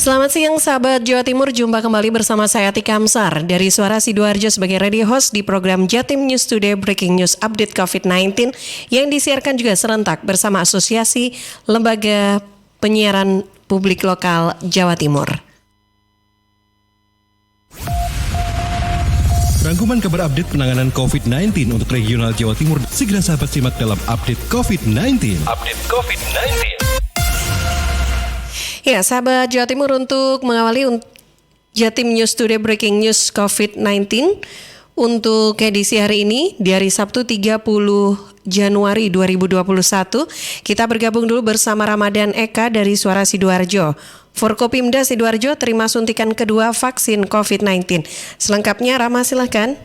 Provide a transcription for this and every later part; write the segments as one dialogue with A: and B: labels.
A: Selamat siang sahabat Jawa Timur, jumpa kembali bersama saya Tika Amsar dari Suara Sidoarjo sebagai radio host di program Jatim News Today Breaking News Update COVID-19 yang disiarkan juga serentak bersama Asosiasi Lembaga Penyiaran Publik Lokal Jawa Timur.
B: Rangkuman kabar update penanganan COVID-19 untuk regional Jawa Timur segera sahabat simak dalam Update COVID-19. Update COVID-19.
A: Ya, sahabat Jawa Timur, untuk mengawali Jatim News Today Breaking News COVID-19 untuk edisi hari ini di hari Sabtu 30 Januari 2021, kita bergabung dulu bersama Ramadan Eka dari Suara Sidoarjo. Forkopimda Sidoarjo terima suntikan kedua vaksin COVID-19. Selengkapnya Rama, silahkan.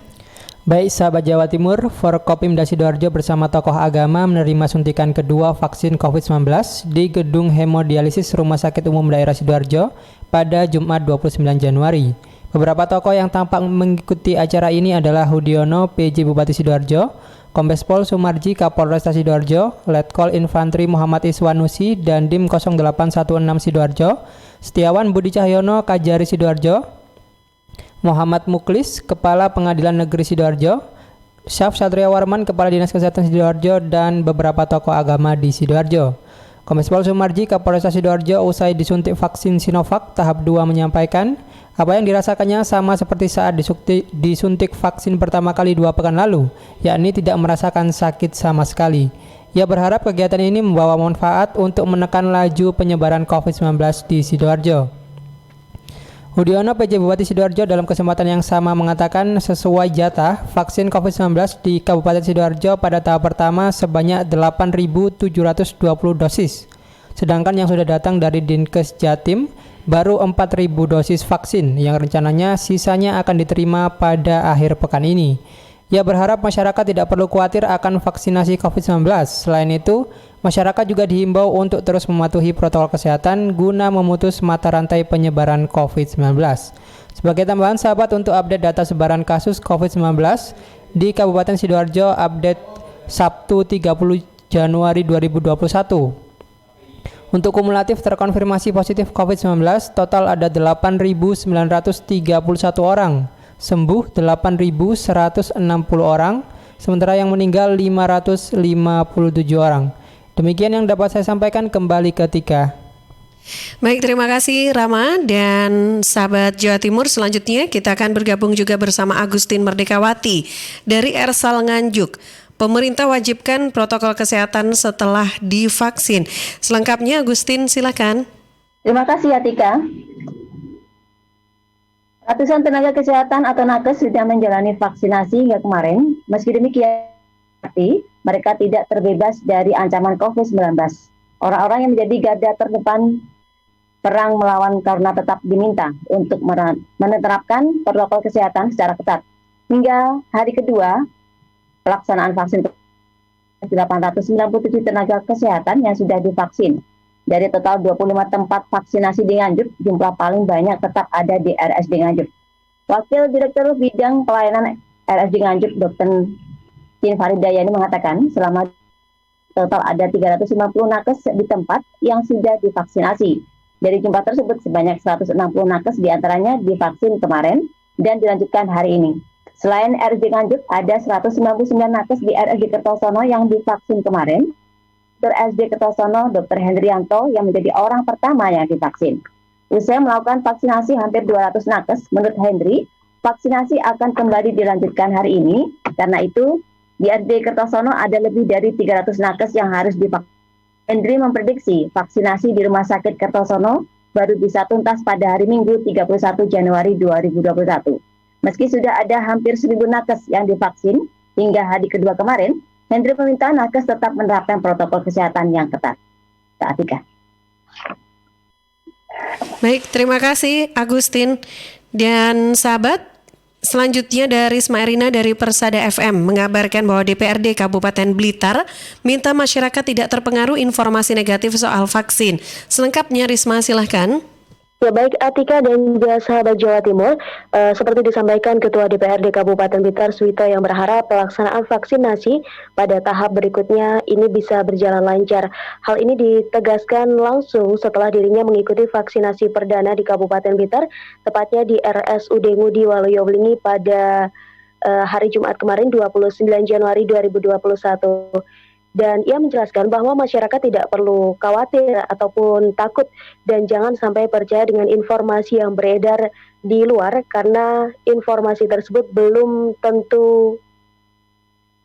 C: Baik sahabat Jawa Timur, Forkopimda Sidoarjo bersama tokoh agama menerima suntikan kedua vaksin COVID-19 di Gedung Hemodialisis Rumah Sakit Umum Daerah Sidoarjo pada Jumat 29 Januari. Beberapa tokoh yang tampak mengikuti acara ini adalah Hudiono, PJ Bupati Sidoarjo, Kombes Pol Sumarji, Kapolresta Sidoarjo, Letkol Infantri Muhammad Iswanusi dan Dim 0816 Sidoarjo, Setiawan Budi Cahyono, Kajari Sidoarjo, Muhammad Muklis, Kepala Pengadilan Negeri Sidoarjo, Syaf Satria Warman, Kepala Dinas Kesehatan Sidoarjo, dan beberapa tokoh agama di Sidoarjo. Kombes Pol Sumarji, Kapolresta Sidoarjo, usai disuntik vaksin Sinovac tahap 2 menyampaikan, apa yang dirasakannya sama seperti saat disuntik vaksin pertama kali 2 pekan lalu, yakni tidak merasakan sakit sama sekali. Ia berharap kegiatan ini membawa manfaat untuk menekan laju penyebaran COVID-19 di Sidoarjo. Hudiono, PJ Bupati Sidoarjo, dalam kesempatan yang sama mengatakan sesuai jatah, vaksin COVID-19 di Kabupaten Sidoarjo pada tahap pertama sebanyak 8.720 dosis. Sedangkan yang sudah datang dari Dinkes Jatim baru 4.000 dosis vaksin yang rencananya sisanya akan diterima pada akhir pekan ini. Ia berharap masyarakat tidak perlu khawatir akan vaksinasi COVID-19. Selain itu, masyarakat juga dihimbau untuk terus mematuhi protokol kesehatan guna memutus mata rantai penyebaran COVID-19. Sebagai tambahan sahabat, untuk update data sebaran kasus COVID-19 di Kabupaten Sidoarjo, update Sabtu 30 Januari 2021. Untuk kumulatif terkonfirmasi positif COVID-19, total ada 8.931 orang. Sembuh 8.160 orang, sementara yang meninggal 557 orang. Demikian yang dapat saya sampaikan, kembali ke Tika.
A: Baik, terima kasih Rama dan sahabat Jawa Timur. Selanjutnya kita akan bergabung juga bersama Agustin Merdekawati dari Ersal Nganjuk. Pemerintah wajibkan protokol kesehatan setelah divaksin. Selengkapnya Agustin, silakan.
D: Terima kasih Tika. Ratusan tenaga kesehatan atau nakes sudah menjalani vaksinasi hingga kemarin. Meski demikian, mereka tidak terbebas dari ancaman COVID-19. Orang-orang yang menjadi garda terdepan perang melawan corona tetap diminta untuk menerapkan protokol kesehatan secara ketat. Hingga hari kedua pelaksanaan vaksin, 897 tenaga kesehatan yang sudah divaksin. Dari total 25 tempat vaksinasi di Nganjuk, jumlah paling banyak tetap ada di RSD Nganjuk. Wakil Direktur Bidang Pelayanan RSD Nganjuk, Dr. Tin Faridayani mengatakan, selama total ada 350 nakes di tempat yang sudah divaksinasi. Dari jumlah tersebut, sebanyak 160 nakes diantaranya divaksin kemarin dan dilanjutkan hari ini. Selain RSD Nganjuk, ada 199 nakes di RSD Kertosono yang divaksin kemarin. RSD Kertosono, Dr. Hendrianto yang menjadi orang pertama yang divaksin. Usai melakukan vaksinasi hampir 200 nakes, menurut Hendri, vaksinasi akan kembali dilanjutkan hari ini. Karena itu, di RSD Kertosono ada lebih dari 300 nakes yang harus divaksin. Hendri memprediksi vaksinasi di Rumah Sakit Kertosono baru bisa tuntas pada hari Minggu 31 Januari 2021. Meski sudah ada hampir 1.000 nakes yang divaksin hingga hari kedua kemarin, Hendri meminta nakes tetap menerapkan protokol kesehatan yang ketat. Tika.
A: Baik, terima kasih Agustin. Dan sahabat, selanjutnya dari Risma Erina dari Persada FM mengabarkan bahwa DPRD Kabupaten Blitar minta masyarakat tidak terpengaruh informasi negatif soal vaksin. Selengkapnya Risma, silahkan.
E: Ya baik Atika dan juga sahabat Jawa Timur, seperti disampaikan Ketua DPRD Kabupaten Blitar Suwito yang berharap pelaksanaan vaksinasi pada tahap berikutnya ini bisa berjalan lancar. Hal ini ditegaskan langsung setelah dirinya mengikuti vaksinasi perdana di Kabupaten Blitar, tepatnya di RSUD Ngudi Waluyo-Blingi pada hari Jumat kemarin 29 Januari 2021. Dan ia menjelaskan bahwa masyarakat tidak perlu khawatir ataupun takut dan jangan sampai percaya dengan informasi yang beredar di luar karena informasi tersebut belum tentu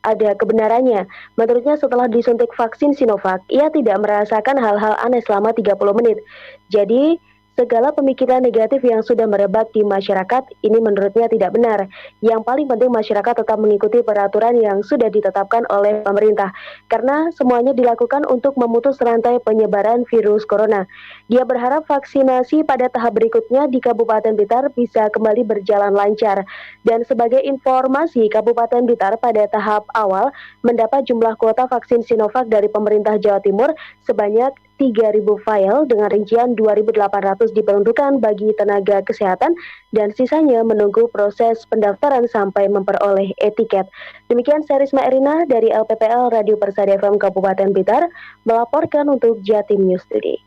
E: ada kebenarannya. Menurutnya setelah disuntik vaksin Sinovac, ia tidak merasakan hal-hal aneh selama 30 menit. Jadi segala pemikiran negatif yang sudah merebak di masyarakat ini menurutnya tidak benar. Yang paling penting masyarakat tetap mengikuti peraturan yang sudah ditetapkan oleh pemerintah. Karena semuanya dilakukan untuk memutus rantai penyebaran virus corona. Dia berharap vaksinasi pada tahap berikutnya di Kabupaten Blitar bisa kembali berjalan lancar. Dan sebagai informasi, Kabupaten Blitar pada tahap awal mendapat jumlah kuota vaksin Sinovac dari pemerintah Jawa Timur sebanyak 3.000 file dengan rincian 2.800 diperuntukkan bagi tenaga kesehatan dan sisanya menunggu proses pendaftaran sampai memperoleh etiket. Demikian saya Risma Erina dari LPPL Radio Persada FM Kabupaten Blitar melaporkan untuk Jatim News Today.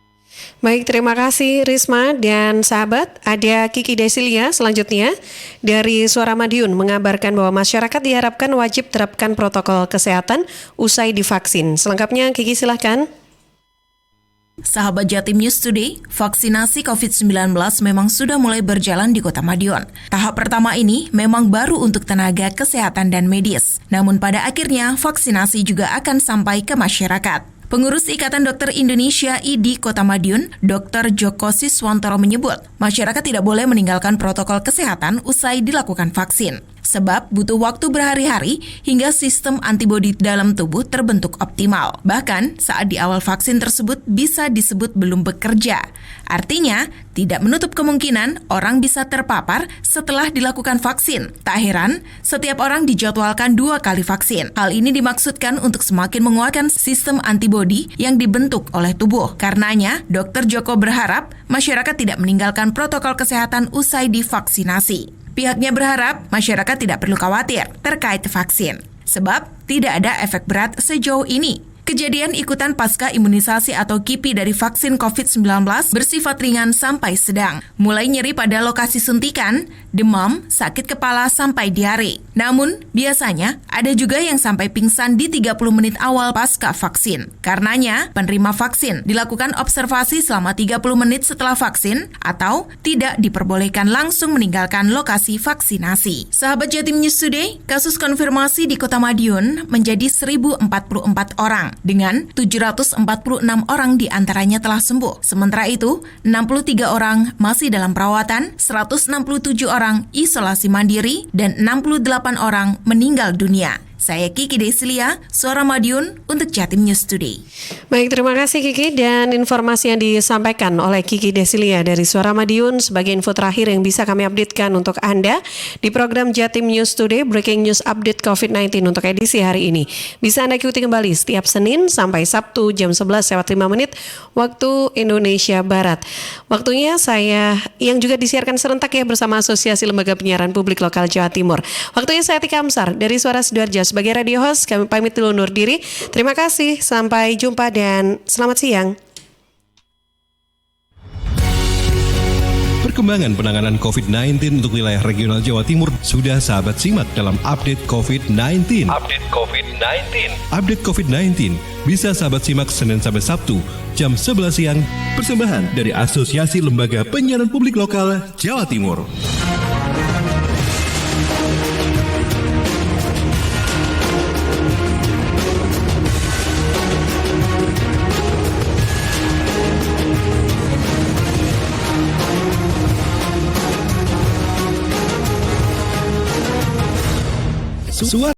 A: Baik, terima kasih Risma dan sahabat. Ada Kiki Desilia selanjutnya dari Suara Madiun mengabarkan bahwa masyarakat diharapkan wajib terapkan protokol kesehatan usai divaksin. Selengkapnya Kiki silahkan.
F: Sahabat Jatim News Today, vaksinasi COVID-19 memang sudah mulai berjalan di Kota Madiun. Tahap pertama ini memang baru untuk tenaga kesehatan dan medis. Namun pada akhirnya vaksinasi juga akan sampai ke masyarakat. Pengurus Ikatan Dokter Indonesia IDI Kota Madiun, Dr. Joko Siswantoro menyebut, masyarakat tidak boleh meninggalkan protokol kesehatan usai dilakukan vaksin. Sebab butuh waktu berhari-hari hingga sistem antibodi dalam tubuh terbentuk optimal. Bahkan saat di awal vaksin tersebut bisa disebut belum bekerja. Artinya, tidak menutup kemungkinan orang bisa terpapar setelah dilakukan vaksin. Tak heran, setiap orang dijadwalkan 2 kali vaksin. Hal ini dimaksudkan untuk semakin menguatkan sistem antibodi yang dibentuk oleh tubuh. Karenanya, Dr. Joko berharap masyarakat tidak meninggalkan protokol kesehatan usai divaksinasi. Pihaknya berharap masyarakat tidak perlu khawatir terkait vaksin, sebab tidak ada efek berat sejauh ini. Kejadian ikutan pasca imunisasi atau KIPI dari vaksin COVID-19 bersifat ringan sampai sedang, mulai nyeri pada lokasi suntikan, demam, sakit kepala sampai diare. Namun, biasanya ada juga yang sampai pingsan di 30 menit awal pasca vaksin. Karenanya, penerima vaksin dilakukan observasi selama 30 menit setelah vaksin atau tidak diperbolehkan langsung meninggalkan lokasi vaksinasi. Sahabat Jatim News Today, kasus konfirmasi di Kota Madiun menjadi 1.044 orang. Dengan 746 orang diantaranya telah sembuh. Sementara itu, 63 orang masih dalam perawatan, 167 orang isolasi mandiri, dan 68 orang meninggal dunia. Saya Kiki Desilia, Suara Madiun untuk Jatim News Today.
A: Baik, terima kasih Kiki dan informasi yang disampaikan oleh Kiki Desilia dari Suara Madiun sebagai info terakhir yang bisa kami updatekan untuk Anda di program Jatim News Today Breaking News Update COVID-19 untuk edisi hari ini. Bisa Anda ikuti kembali setiap Senin sampai Sabtu jam 11:05 waktu Indonesia Barat. Waktunya saya yang juga disiarkan serentak ya bersama Asosiasi Lembaga Penyiaran Publik Lokal Jawa Timur. Waktunya saya Tika Amsar dari Suara Sidoarjo sebagai radio host, kami pamit dulu undur diri. Terima kasih, sampai jumpa dan selamat siang.
B: Perkembangan penanganan COVID-19 untuk wilayah regional Jawa Timur sudah sahabat simak dalam Update COVID-19. Update COVID-19 bisa sahabat simak Senin sampai Sabtu jam 11 siang. Persembahan dari Asosiasi Lembaga Penyiaran Publik Lokal Jawa Timur. Suara